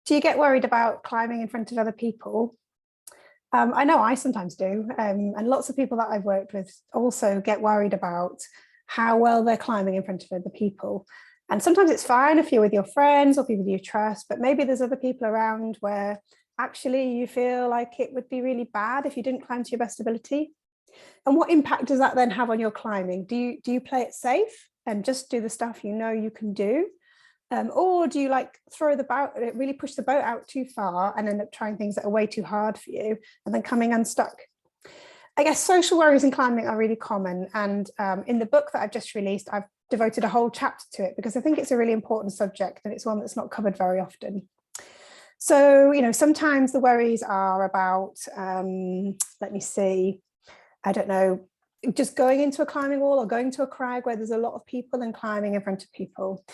Do you get worried about climbing in front of other people? I know I sometimes do, and lots of people that I've worked with also get worried about how well they're climbing in front of other people. And sometimes it's fine if you're with your friends or people you trust, but maybe there's other people around where actually you feel like it would be really bad if you didn't climb to your best ability. And what impact does that then have on your climbing? Do you play it safe and just do the stuff you know you can do? Or do you like throw the boat, really push the boat out too far and end up trying things that are way too hard for you and then coming unstuck? I guess social worries in climbing are really common. And in the book that I've just released, I've devoted a whole chapter to it because I think it's a really important subject and it's one that's not covered very often. So, sometimes the worries are about, let me see, I don't know, just going into a climbing wall or going to a crag where there's a lot of people and climbing in front of people.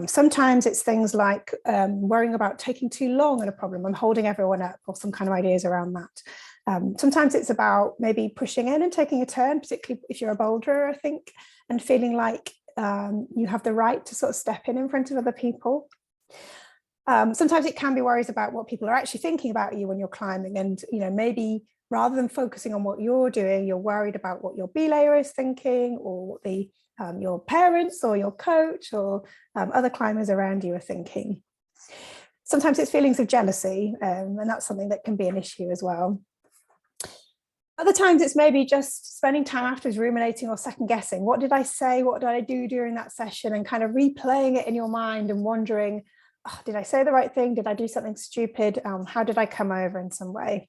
Sometimes it's things like worrying about taking too long on a problem and holding everyone up, or some kind of ideas around that. Sometimes it's about maybe pushing in and taking a turn, particularly if you're a boulderer, I think, and feeling like you have the right to sort of step in front of other people. Sometimes it can be worries about what people are actually thinking about you when you're climbing, and maybe rather than focusing on what you're doing, you're worried about what your belayer is thinking, or what your parents or your coach or other climbers around you are thinking. Sometimes it's feelings of jealousy, and that's something that can be an issue as well. Other times it's maybe just spending time afterwards ruminating or second guessing. What did I say? What did I do during that session? And kind of replaying it in your mind and wondering, oh, did I say the right thing? Did I do something stupid? How did I come over in some way?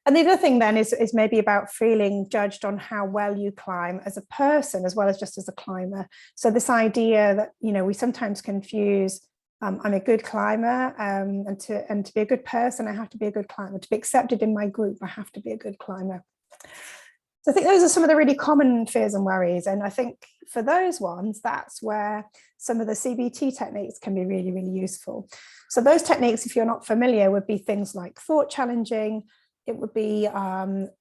And the other thing then is maybe about feeling judged on how well you climb as a person, as well as just as a climber. So this idea that, we sometimes confuse, I'm a good climber, and to be a good person, I have to be a good climber. To be accepted in my group, I have to be a good climber. So I think those are some of the really common fears and worries. And I think for those ones, that's where some of the CBT techniques can be really, really useful. So those techniques, if you're not familiar, would be things like thought challenging. It would be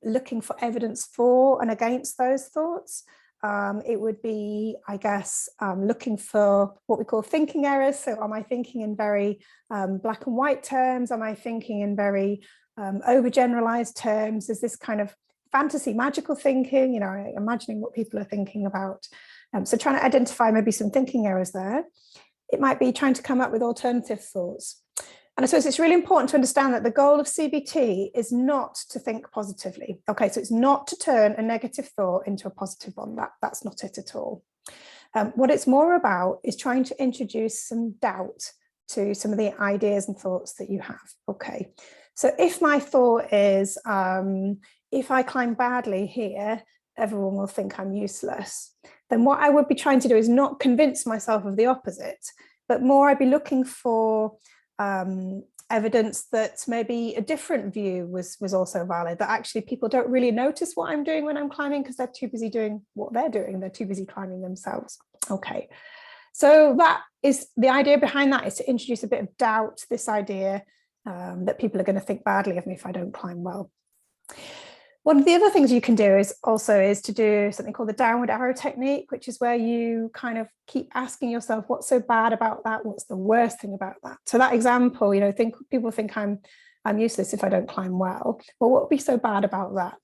looking for evidence for and against those thoughts. It would be, I guess, looking for what we call thinking errors. So am I thinking in very black and white terms? Am I thinking in very overgeneralized terms? Is this kind of fantasy, magical thinking, imagining what people are thinking about? So trying to identify maybe some thinking errors there. It might be trying to come up with alternative thoughts. And I suppose it's really important to understand that the goal of CBT is not to think positively. Okay, so it's not to turn a negative thought into a positive one. That's not it at all. What it's more about is trying to introduce some doubt to some of the ideas and thoughts that you have. Okay, so if my thought is, if I climb badly here, everyone will think I'm useless, then what I would be trying to do is not convince myself of the opposite, but more I'd be looking for evidence that maybe a different view was also valid, that actually people don't really notice what I'm doing when I'm climbing because they're too busy doing what they're doing. They're too busy climbing themselves. Okay, so that is the idea behind that, is to introduce a bit of doubt, this idea that people are going to think badly of me if I don't climb well. One of the other things you can do is to do something called the downward arrow technique, which is where you kind of keep asking yourself, what's so bad about that? What's the worst thing about that? So that example, people think I'm useless if I don't climb well. Well, what would be so bad about that?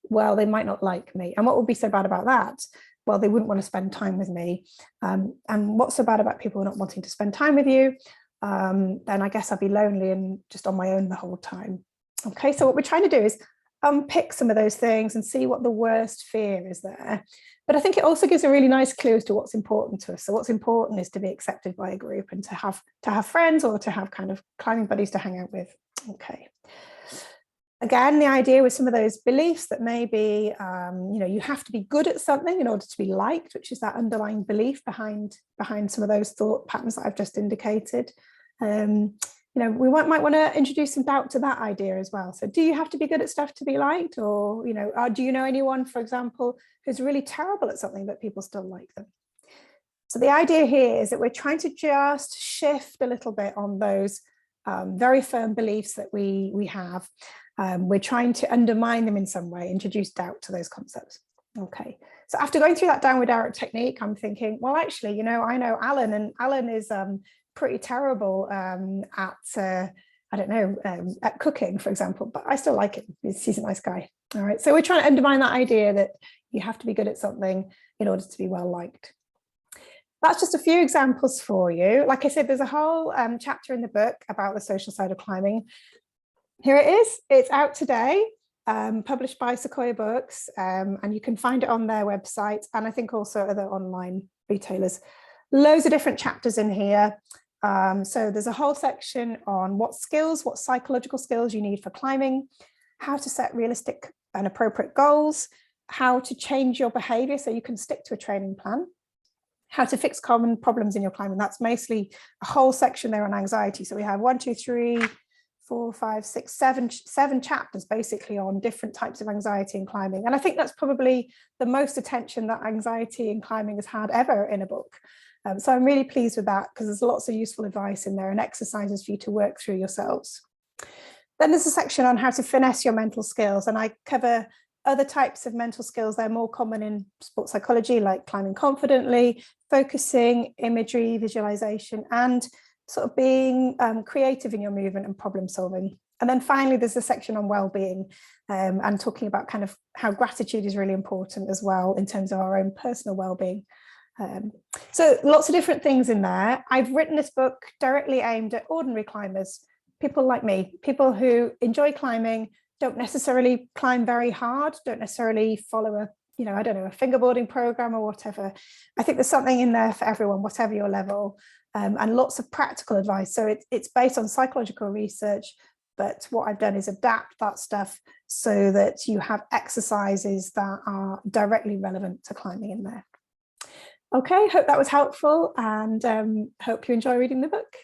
Well, they might not like me. And what would be so bad about that? Well, they wouldn't want to spend time with me. And what's so bad about people not wanting to spend time with you? Then I guess I'll be lonely and just on my own the whole time. Okay, so what we're trying to do is unpick some of those things and see what the worst fear is there. But I think it also gives a really nice clue as to what's important to us. So what's important is to be accepted by a group and to have friends, or to have kind of climbing buddies to hang out with. Okay. Again, the idea with some of those beliefs that maybe you have to be good at something in order to be liked, which is that underlying belief behind some of those thought patterns that I've just indicated. We might want to introduce some doubt to that idea as well. So do you have to be good at stuff to be liked? Or, do you know anyone, for example, who's really terrible at something but people still like them? So the idea here is that we're trying to just shift a little bit on those very firm beliefs that we have. We're trying to undermine them in some way, introduce doubt to those concepts. Okay, So after going through that downward arrow technique, I'm thinking, well, actually, you know, I know Alan, and Alan is pretty terrible at I don't know, at cooking, for example, but I still like him. He's a nice guy. All right. So we're trying to undermine that idea that you have to be good at something in order to be well liked. That's just a few examples for you. Like I said, there's a whole chapter in the book about the social side of climbing. Here it is. It's out today, published by Sequoia Books, and you can find it on their website, and I think also other online retailers. Loads of different chapters in here. So there's a whole section on what psychological skills you need for climbing, how to set realistic and appropriate goals, how to change your behavior so you can stick to a training plan, how to fix common problems in your climbing. That's mostly a whole section there on anxiety. So we have 7 chapters basically on different types of anxiety in climbing. And I think that's probably the most attention that anxiety in climbing has had ever in a book. So I'm really pleased with that, because there's lots of useful advice in there and exercises for you to work through yourselves. Then there's a section on how to finesse your mental skills, and I cover other types of mental skills. They're more common in sports psychology, like climbing confidently, focusing, imagery, visualization, and sort of being creative in your movement and problem solving. And then finally, there's a section on well-being, and talking about kind of how gratitude is really important as well in terms of our own personal well-being. So lots of different things in there. I've written this book directly aimed at ordinary climbers, people like me, people who enjoy climbing, don't necessarily climb very hard, don't necessarily follow a, you know, I don't know, a fingerboarding program or whatever. I think there's something in there for everyone, whatever your level, and lots of practical advice. So it's based on psychological research, but what I've done is adapt that stuff so that you have exercises that are directly relevant to climbing in there. Okay, hope that was helpful, and hope you enjoy reading the book.